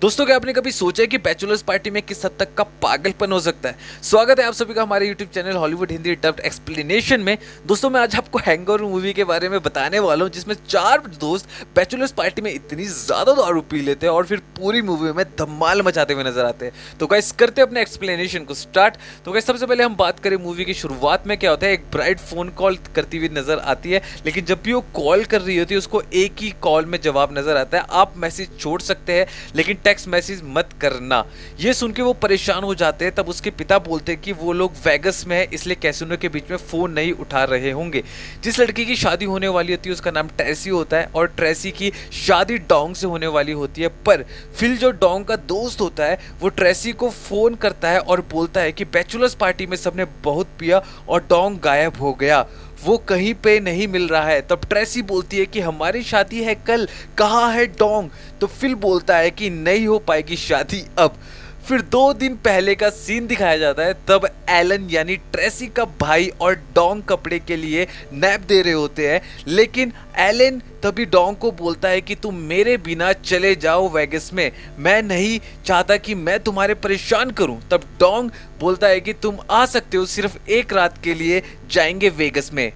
दोस्तों, क्या आपने कभी सोचा है कि बैचलर्स पार्टी में किस हद तक का पागलपन हो सकता है। स्वागत है आप सभी का हमारे YouTube channel Hollywood Hindi dubbed explanation में। दोस्तों, मैं आज आपको हैंगओवर मूवी के बारे में बताने वाला हूं, जिसमें चार दोस्त बैचलर्स पार्टी में इतनी ज्यादा दारू पी लेते हैं और फिर पूरी मूवी में धमाल मचाते हुए नजर आते हैं। तो गाइस, करते हैं अपने एक्सप्लेनेशन को स्टार्ट। तो गाइस, सबसे पहले हम बात करें मूवी की शुरुआत में क्या होता है। एक ब्राइड फोन कॉल करती हुई नजर आती है, लेकिन जब भी वो कॉल कर रही होती है उसको एक ही कॉल में जवाब नजर आता है, आप मैसेज छोड़ सकते हैं लेकिन टेक्स्ट मैसेज मत करना। ये सुन के वो परेशान हो जाते हैं। तब उसके पिता बोलते हैं कि वो लोग वेगस में है, इसलिए कैसीनो के बीच में फोन नहीं उठा रहे होंगे। जिस लड़की की शादी होने वाली होती है उसका नाम ट्रेसी होता है और ट्रेसी की शादी डोंग से होने वाली होती है। पर फिल जो डोंग का दोस्त होता है वो ट्रेसी को फोन करता है और बोलता है कि बैचलर्स पार्टी में सबने बहुत पिया और डोंग गायब हो गया, वो कहीं पे नहीं मिल रहा है। तब ट्रेसी बोलती है कि हमारी शादी है कल, कहाँ है डोंग। तो फिल बोलता है कि नहीं हो पाएगी शादी अब। फिर 2 दिन पहले का सीन दिखाया जाता है। तब एलन यानी ट्रेसी का भाई और डोंग कपड़े के लिए नैप दे रहे होते हैं, लेकिन एलन तभी डोंग को बोलता है कि तुम मेरे बिना चले जाओ वेगस में, मैं नहीं चाहता कि मैं तुम्हारे परेशान करूं। तब डोंग बोलता है कि तुम आ सकते हो, सिर्फ एक रात के लिए जाएंगे वेगस में।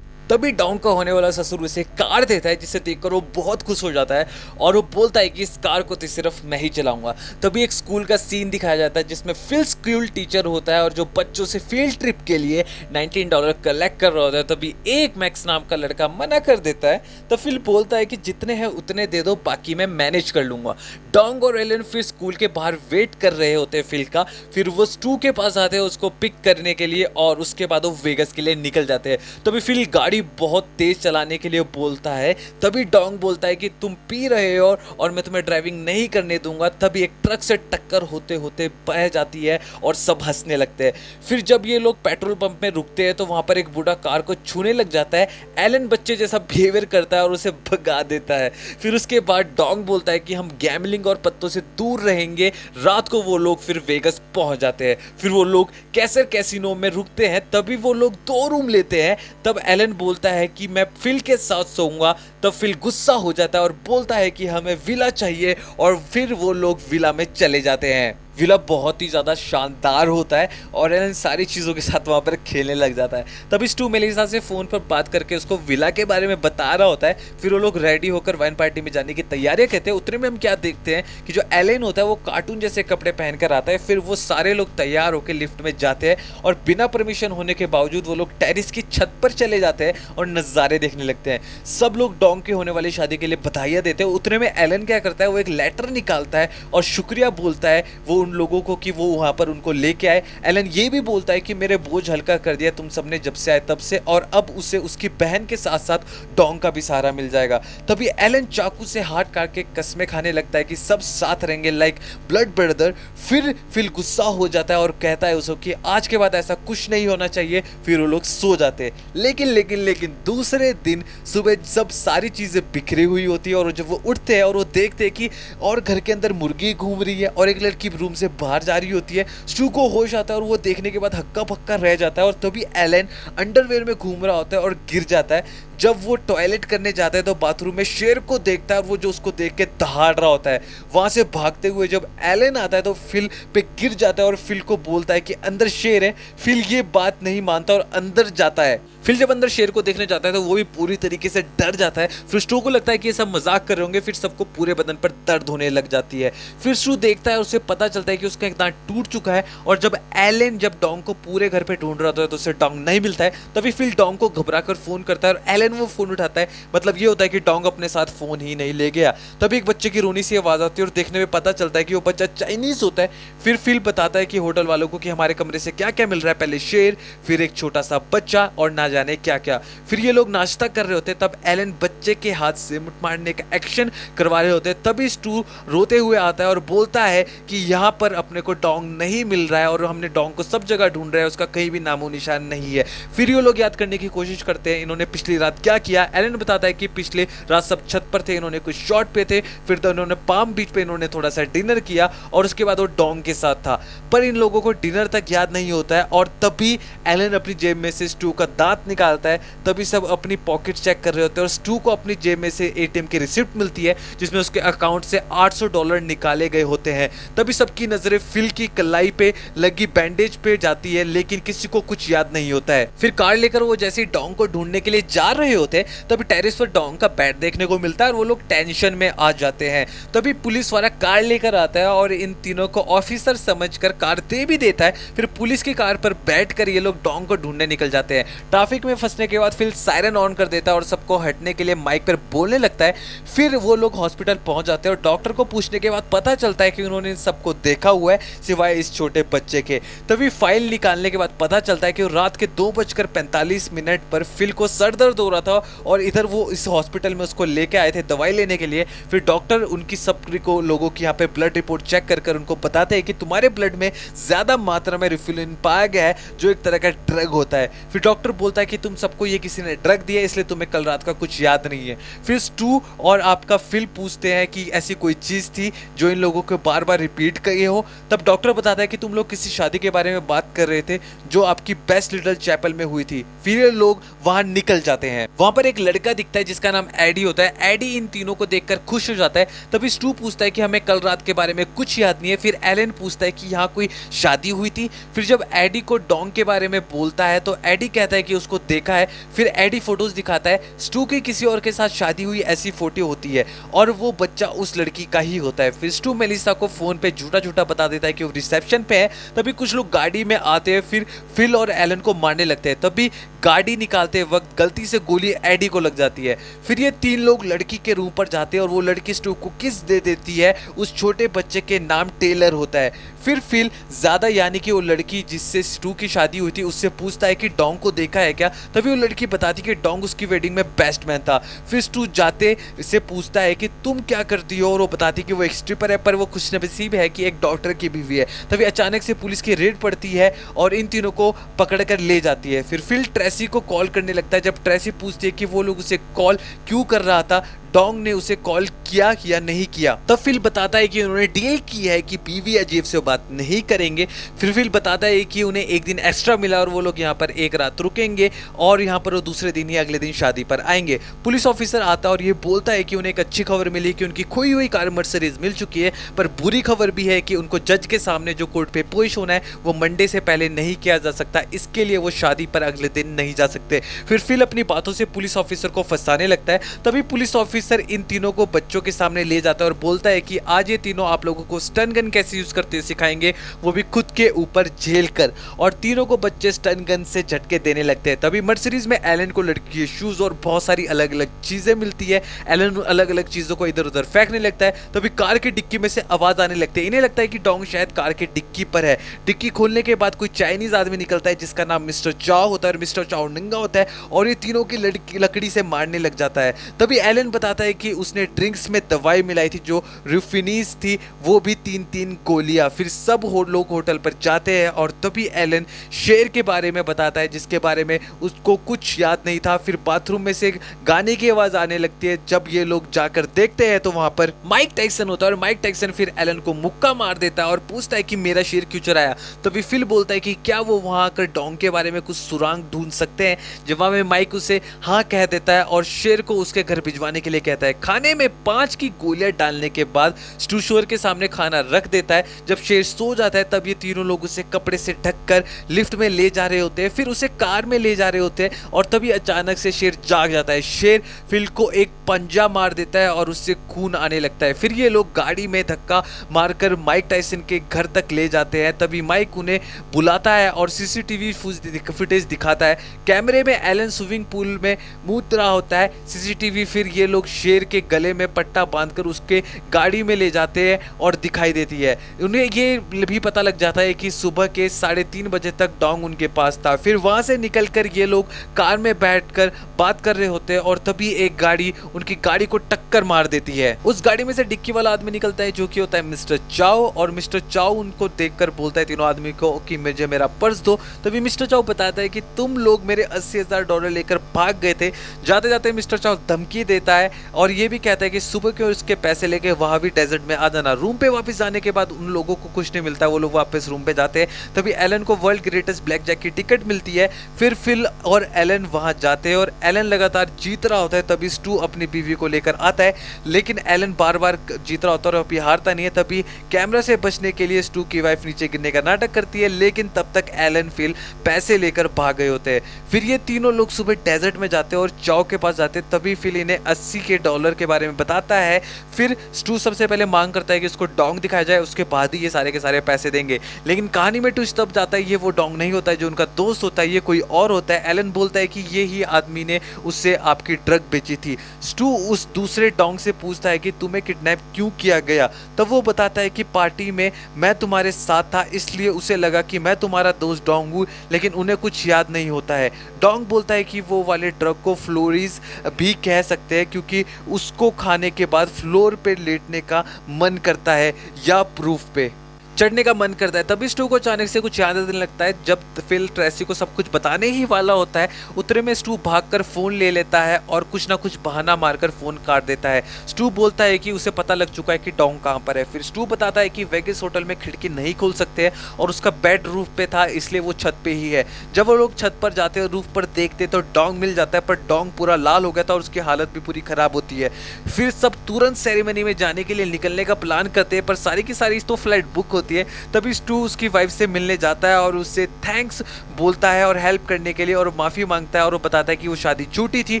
तभी डोंग का होने वाला ससुर उसे कार देता है, जिसे देखकर वो बहुत खुश हो जाता है और वो बोलता है कि इस कार को तो सिर्फ मैं ही चलाऊंगा। तभी एक स्कूल का सीन दिखाया जाता है जिसमें फिल स्कूल टीचर होता है और जो बच्चों से फील्ड ट्रिप के लिए $19 कलेक्ट कर रहा होता है। तभी एक मैक्स नाम का लड़का मना कर देता है। तो फिल बोलता है कि जितने हैं उतने दे दो, बाकी मैं मैनेज कर लूंगा। डोंग और एलन फिर स्कूल के बाहर वेट कर रहे होते हैं फिल का। फिर वो स्टू के पास आते हैं उसको पिक करने के लिए और उसके बाद वो वेगस के लिए निकल जाते हैं। तभी फिल गाड़ी बहुत तेज चलाने के लिए बोलता है। तभी डोंग बोलता है कि तुम पी रहे हो और मैं तुम्हें ड्राइविंग नहीं करने दूंगा। तभी एक ट्रक से टक्कर होते होते बह जाती है और सब हंसने लगते हैं। फिर जब ये लोग पेट्रोल पंप में रुकते हैं तो वहां पर एक बूढ़ा कार को छूने लग जाता है। एलन बच्चे जैसा बिहेवियर करता है और उसे भगा देता है। फिर उसके बाद डोंग बोलता है कि हम गैमलिंग और पत्तों से दूर रहेंगे। रात को वो लोग फिर वेगस पहुंच जाते हैं। फिर वो लोग कैसर कैसीनो में रुकते हैं। तभी वो लोग 2 रूम लेते हैं। तब एलन बोलता है कि मैं फिल के साथ सोऊंगा। तब फिल गुस्सा हो जाता है और बोलता है कि हमें विला चाहिए और फिर वो लोग विला में चले जाते हैं। विला बहुत ही ज़्यादा शानदार होता है और एलन सारी चीज़ों के साथ वहाँ पर खेलने लग जाता है। तभी स्टू मेलिसा से फ़ोन पर बात करके उसको विला के बारे में बता रहा होता है। फिर वो लोग रेडी होकर वाइन पार्टी में जाने की तैयारियां कहते हैं। उतने में हम क्या देखते हैं कि जो एलन होता है वो कार्टून जैसे कपड़े पहनकर आता है। फिर वो सारे लोग तैयार होकर लिफ्ट में जाते हैं और बिना परमिशन होने के बावजूद वो लोग टेरिस की छत पर चले जाते हैं और नज़ारे देखने लगते हैं। सब लोग डोंग के होने वाली शादी के लिए बधाइयाँ देते हैं। उतने में एलन क्या करता है, वो एक लेटर निकालता है और शुक्रिया बोलता है वो उन लोगों को कि वो वहां पर उनको लेके आए। एलन ये भी बोलता है कि मेरे बोझ हल्का कर दिया तुम सबने जब से आए तब से, और अब उसे उसकी बहन के साथ साथ डोंग का भी सहारा मिल जाएगा। तभी एलन चाकू से हाथ काट के कस्में खाने लगता है कि सब साथ रहेंगे लाइक ब्लड ब्रदर। फिर गुस्सा हो जाता है और कहता है उसको कि आज के बाद ऐसा कुछ नहीं होना चाहिए। फिर वो लोग सो जाते हैं। लेकिन दूसरे दिन सुबह जब सारी चीजें बिखरी हुई होती है और जब वो उठते हैं और वो देखते हैं कि और घर के अंदर मुर्गी घूम रही है और एक लड़की रूम से बाहर जा रही होती है। स्टू को होश आता है और वो देखने के बाद हक्का पक्का रह जाता है और तभी एलन अंडरवेयर में घूम रहा होता है और गिर जाता है। जब वो टॉयलेट करने जाता है तो बाथरूम में शेर को देखता है और वो जो उसको देख के दहाड़ रहा होता है। वहां से भागते हुए जब एलन आता है तो फिल पे गिर जाता है और फिल को बोलता है कि अंदर शेर है। फिल ये बात नहीं मानता और अंदर जाता है। फिर जब अंदर शेर को देखने जाता है तो वो भी पूरी तरीके से डर जाता है। फिर स्टू को लगता है कि ये सब मजाक कर रहे होंगे। फिर सबको पूरे बदन पर दर्द होने लग जाती है। फिर स्टू देखता है, उसे पता चलता है कि उसका एक दांत टूट चुका है। और जब एलन डोंग को पूरे घर पे ढूंढ रहा होता है तो उसे डोंग नहीं मिलता है। तभी फिल डोंग को घबराकर फोन करता है और एलन वो फोन उठाता है। मतलब ये होता है कि डोंग अपने साथ फोन ही नहीं ले गया। तभी एक बच्चे की रोनी सी आवाज आती है और देखने में पता चलता है कि वो बच्चा चाइनीज होता है। फिर फिल बताता है कि होटल वालों को कि हमारे कमरे से क्या क्या मिल रहा है, पहले शेर, फिर एक छोटा सा बच्चा और ना जाने क्या क्या। फिर ये लोग नाश्ता कर रहे होते हैं। तब एलन बच्चे के हाथ से मुठ मारने का एक्शन करवा रहे होते हैं। तभी स्टू रोते हुए आता है और बोलता है कि यहाँ पर अपने को डोंग नहीं मिल रहा है और हमने डोंग को सब जगह ढूंढ रहे हैं, उसका कहीं भी नामो निशान नहीं है। फिर ये लोग याद करने की कोशिश करते हैं इन्होंने पिछली रात क्या किया। एलन बताता है कि पिछले रात सब छत पर थे, इन्होंने कुछ शॉट पे थे, फिर तो इन्होंने पाम बीच पे इन्होंने थोड़ा सा डिनर किया और उसके बाद वो डोंग के साथ था। पर इन लोगों को डिनर तक याद नहीं होता है और तभी एलन अपनी जेब में से स्टू का दांत हाथ निकालता है तभी सब अपनी पॉकेट चेक कर रहे होते हैं और स्टू को अपनी जेब में से एटीएम की रिसिप्ट मिलती है जिसमें उसके अकाउंट से $800 निकाले गए होते हैं। तभी सबकी नजरें फिल की कलाई पे लगी बैंडेज पे जाती है लेकिन किसी को कुछ याद नहीं होता है। फिर कार लेकर वो जैसे ही डॉग को ढूंढने के लिए जा रहे होते हैं तभी टेरेस पर डॉग का बैट देखने को मिलता है और वो लोग टेंशन में आ जाते हैं। तभी पुलिस वाला कार लेकर आता है और इन तीनों को ऑफिसर समझकर कार दे भी देता है। फिर पुलिस की कार पर बैठकर ये लोग डॉग को ढूंढने निकल जाते हैं। ट्रैफिक में फंसने के बाद फिर सायरन ऑन कर देता है और सबको हटने के लिए माइक पर बोलने लगता है। फिर वो लोग हॉस्पिटल पहुंच जाते हैं और डॉक्टर को पूछने के बाद पता चलता है कि उन्होंने इन सबको देखा हुआ है सिवाय इस छोटे बच्चे के। तभी फाइल निकालने के बाद पता चलता है कि रात के 2:45 पर फिल को सर दर्द हो रहा था और इधर वो इस हॉस्पिटल में उसको लेके आए थे दवाई लेने के लिए। फिर डॉक्टर उनकी सभी को लोगों की यहाँ पे ब्लड रिपोर्ट चेक कर उनको बताते हैं कि तुम्हारे ब्लड में ज्यादा मात्रा में रिफिलिन पाया गया है जो एक तरह का ड्रग होता है। फिर डॉक्टर बोलता है कि तुम सबको ये किसी ने ड्रग दिया इसलिए तुम्हें कल रात का कुछ याद नहीं है। फिर स्टू और आपका फिल पूछते हैं कि ऐसी कोई चीज थी जो इन लोगों को बार बार रिपीट किए हो। तब डॉक्टर बताता है कि तुम लोग किसी शादी के बारे में बात कर रहे थे जो आपकी बेस्ट लिटिल चैपल में हुई थी। फिर ये लोग वहां निकल जाते हैं। वहां पर एक लड़का दिखता है जिसका नाम एडी होता है। एडी इन तीनों को देखकर खुश हो जाता है। तभी स्टू पूछता है कि हमें कल रात के बारे में कुछ याद नहीं है। फिर एलन पूछता है कि यहाँ कोई शादी हुई थी। फिर जब एडी को डॉग के बारे में बोलता है तो एडी कहता है कि उसको देखा है। फिर एडी फोटोज दिखाता है। स्टू की किसी और के साथ शादी हुई ऐसी फोटो होती है और वो बच्चा उस लड़की का ही होता है। फिर स्टू मेलिसा को फोन पे झूठा झूठा बता देता है कि वो रिसेप्शन पे है। तभी कुछ लोग गाड़ी में आते हैं। फिर फिल और एलन को मारने लगते हैं। तभी गाड़ी निकालते वक्त गलती से गोली एडी को लग जाती है। फिर ये तीन लोग लड़की के रूम पर जाते हैं और वो लड़की स्टू को किस दे देती है। उस छोटे बच्चे के नाम टेलर होता है। फिर फिल ज्यादा यानी कि वो लड़की जिससे स्टू की शादी हुई थी उससे पूछता है कि डॉग को देखा है क्या। तभी वो लड़की बताती कि डॉग उसकी वेडिंग में बेस्ट मैन था। फिर स्टू जाते से पूछता है कि तुम क्या करती हो और वो बताती कि वो एक स्ट्रिपर है पर वो खुशनसीब है कि एक डॉक्टर की बीवी है। तभी अचानक से पुलिस की रेड पड़ती है और इन तीनों को पकड़कर ले जाती है। फिर फिल ट्रेसी को कॉल करने लगता है। जब ट्रेसी पूछती है कि वो लोग उसे कॉल क्यों कर रहा था, डॉग ने उसे कॉल किया या नहीं किया, तब फिल बताता है कि उन्होंने डील की है कि बीवी या जेब से बात नहीं करेंगे। फिर फिल बताता है कि उन्हें एक दिन एक्स्ट्रा मिला और वो लोग यहाँ पर एक रात रुकेंगे और यहाँ पर वो दूसरे दिन ही अगले दिन शादी पर आएंगे। पुलिस ऑफिसर आता है और ये बोलता है कि उन्हें एक अच्छी खबर मिली कि उनकी खोई हुई कार मर्सिडीज मिल चुकी है, पर बुरी खबर भी है कि उनको जज के सामने जो कोर्ट पे पेश होना है वो मंडे से पहले नहीं किया जा सकता, इसके लिए वो शादी पर अगले दिन नहीं जा सकते। फिर फिल अपनी बातों से पुलिस ऑफिसर को फंसाने लगता है। तभी पुलिस ऑफिसर इन तीनों को बच्चों के सामने ले जाता है और बोलता है कि आज ये तीनों आप लोगों को स्टन गन कैसे यूज करते सिखाएंगे, वो भी खुद के ऊपर झेल कर। और तीनों को बच्चे स्टन गन से झटके देने लगते हैं। तभी मर्सिडीज में एलन को लड़की के शूज और बहुत सारी अलग अलग चीजें मिलती है। एलन अलग अलग चीजों को इधर उधर फेंकने लगता है। तभी कार की डिक्की में से आवाज आने लगती है। इन्हें लगता है कि डॉग शायद कार के डिक्की पर है। डिक्की खोलने के बाद कोई चाइनीज आदमी निकलता है जिसका नाम मिस्टर चाओ होता है और मिस्टर चाओ नंगा होता है और ये तीनों की लकड़ी से मारने लग जाता है। तभी एलन बताता है कि उसने ड्रिंक्स में दवाई मिलाई थी जो रिफिनीस थी, वो भी 3-3 गोलियां। फिर सब लोग होटल पर जाते हैं और तभी एलन शेर के बारे में बताता है जिसके बारे में उसको कुछ याद नहीं था। फिर बाथरूम में से गाने की आवाज आने लगती है। जब ये लोग जाकर देखते हैं तो वहां पर माइक टाइसन होता है और माइक टाइसन फिर एलन को मुक्का मार देता है और पूछता है कि मेरा शेर क्यों चुराया। तभी फिल बोलता है कि क्या वो वहां आकर डॉग के बारे में कुछ सुराग ढूंढ सकते हैं। जवाब में माइक उसे हाँ कह देता है और शेर को उसके घर भिजवाने के लिए कहता है। खाने में 5 की गोलियां डालने के बाद स्टू शेर के सामने खाना रख देता है। जब शेर सो जाता है तब ये तीनों लोग उसे कपड़े से ढककर लिफ्ट में ले जा रहे होते हैं। फिर उसे कार में ले जा रहे होते हैं और तभी अचानक से शेर जाग जाता है। शेर फिल को एक पंजा मार देता है और उससे खून आने लगता है। फिर ये लोग गाड़ी में धक्का मारकर माइक टाइसन के घर तक ले जाते हैं। तभी माइक उन्हें बुलाता है और सीसीटीवी फुटेज दिखाता है। कैमरे में एलन स्विमिंग पूल में मुड़ रहा होता है सीसीटीवी। फिर ये लोग शेर के गले में पट्टा बांधकर उसके गाड़ी में ले जाते हैं और दिखाई देती है। उन्हें ये भी पता लग जाता है कि सुबह के 3:30 बजे तक डॉग उनके पास था। फिर वहां से निकलकर ये लोग कार में बैठकर बात कर रहे होते हैं और तभी एक गाड़ी उनकी गाड़ी को टक्कर मार देती है। उस गाड़ी में से डिक्की वाला आदमी निकलता है जो कि होता है मिस्टर चाओ और मिस्टर चाओ उनको देखकर बोलता है तीनों आदमी को कि मुझे मेरा पर्स दो। तभी मिस्टर चाओ बताता है कि तुम लोग मेरे $80,000 लेकर भाग गए थे। जाते जाते मिस्टर चाओ धमकी देता है और ये भी कहता है कि सुबह के उसके पैसे लेके वहाँ भी डेजर्ट में आ जाना। रूम पे वापस जाने के बाद उन लोगों को कुछ नहीं मिलता, वो लोग वापस रूम पे जाते हैं। तभी एलन को वर्ल्ड ग्रेटेस्ट ब्लैक जैक की टिकट मिलती है। फिर फिल और एलन वहाँ जाते हैं और एलन लगातार जीत रहा होता है। तभी स्टू अपनी बीवी को लेकर आता है, लेकिन एलन बार बार जीत रहा होता है और अभी हारता नहीं है। तभी कैमरा से बचने के लिए स्टू की वाइफ नीचे गिरने का नाटक करती है, लेकिन तब तक एलन फिल पैसे लेकर भाग गए होते हैं। फिर ये तीनों लोग सुबह डेजर्ट में जाते हैं और चाव के पास जाते हैं। तभी फिल इन्हें $80 के बारे में बताता है। फिर स्टू सबसे पहले मांग करता है कि उसको डोंग दिखाया जाए, उसके बाद ही ये सारे के सारे पैसे देंगे। लेकिन कहानी में ट्विस्ट तब जाता है, ये वो डोंग नहीं होता है जो उनका दोस्त होता है, ये कोई और होता है। एलन बोलता है कि ये ही आदमी ने उससे आपकी ड्रग बेची थी। स्टू उस दूसरे डोंग से पूछता है कि तुम्हें किडनैप क्यों किया गया। तब वो बताता है कि पार्टी में मैं तुम्हारे साथ था, इसलिए उसे लगा कि मैं तुम्हारा दोस्त डोंग हूँ, लेकिन उन्हें कुछ याद नहीं होता है। डोंग बोलता है कि वो वाले ड्रग को फ्लोरीज भी कह सकते हैं, क्योंकि उसको खाने के बाद फ्लोर पे लेटने का मन करता है या प्रूफ पे चढ़ने का मन करता है। तभी स्टू को अचानक से कुछ याद आने लगता है। जब फिल ट्रेसी को सब कुछ बताने ही वाला होता है, उतरे में स्टू भागकर फोन ले लेता है और कुछ ना कुछ बहाना मारकर फोन काट देता है। स्टू बोलता है कि उसे पता लग चुका है कि डोंग कहाँ पर है। फिर स्टू बताता है कि वेगस होटल में खिड़की नहीं खोल सकते हैं और उसका बेड रूफ पे था, इसलिए वो छत पे ही है। जब वो लोग छत पर जाते हैं, रूफ पर देखते तो डोंग मिल जाता है, पर डोंग पूरा लाल हो गया था और उसकी हालत भी पूरी खराब होती है। फिर सब तुरंत सेरेमनी में जाने के लिए निकलने का प्लान करते हैं, पर सारी की सारी तो फ्लाइट बुक होती है। तभी स्टू उसकी वाइफ से मिलने जाता है और उससे थैंक्स बोलता है और हेल्प करने के लिए, और माफी मांगता है और वो बताता है कि वो शादी झूठी थी।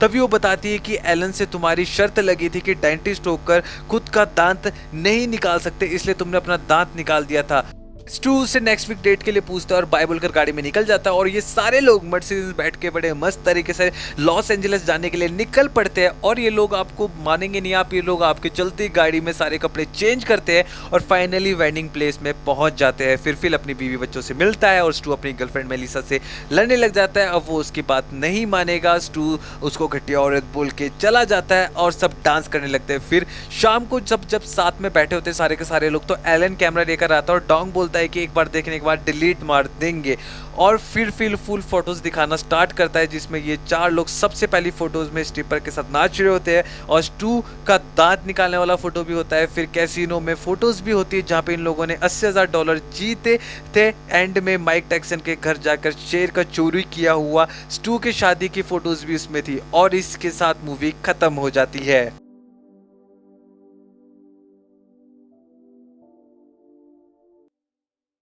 तभी वो बताती है कि एलन से तुम्हारी शर्त लगी थी कि डेंटिस्ट होकर खुद का दांत नहीं निकाल सकते, इसलिए तुमने अपना दांत निकाल दिया था। स्टू से नेक्स्ट वीक डेट के लिए पूछता है और बाय बोलकर गाड़ी में निकल जाता है। और ये सारे लोग मर्सिडीज बैठ के बड़े मस्त तरीके से लॉस एंजलिस जाने के लिए निकल पड़ते हैं। और ये लोग आपको मानेंगे नहीं आप, ये लोग आपके चलती गाड़ी में सारे कपड़े चेंज करते हैं और फाइनली वेडिंग प्लेस में पहुंच जाते हैं। फिर फिल अपनी बीवी बच्चों से मिलता है और स्टू अपनी गर्लफ्रेंड मेलिसा से लड़ने लग जाता है। अब वो उसकी बात नहीं मानेगा, स्टू उसको घटिया औरत बोल के चला जाता है और सब डांस करने लगते हैं। फिर शाम को जब साथ में बैठे होते हैं सारे के सारे लोग, तो एलन कैमरा लेकर आता है और डोंग बोलता है कि एक बार देखने के बाद डिलीट मार देंगे। और फिर फुल फोटोज दिखाना स्टार्ट करता है, जिसमें ये चार लोग सबसे पहली फोटोज में स्ट्रिपर के साथ नाच रहे होते हैं और स्टू का दांत निकालने वाला फोटो भी होता है। फिर कैसीनो में फोटोज भी होती है जहां पे इन लोगों ने $80,000 जीते थे। एंड में माइक टैक्सन के घर जाकर शेर का चोरी किया हुआ स्टू की शादी की फोटोज भी उसमें थी। और इसके साथ मूवी खत्म हो जाती है।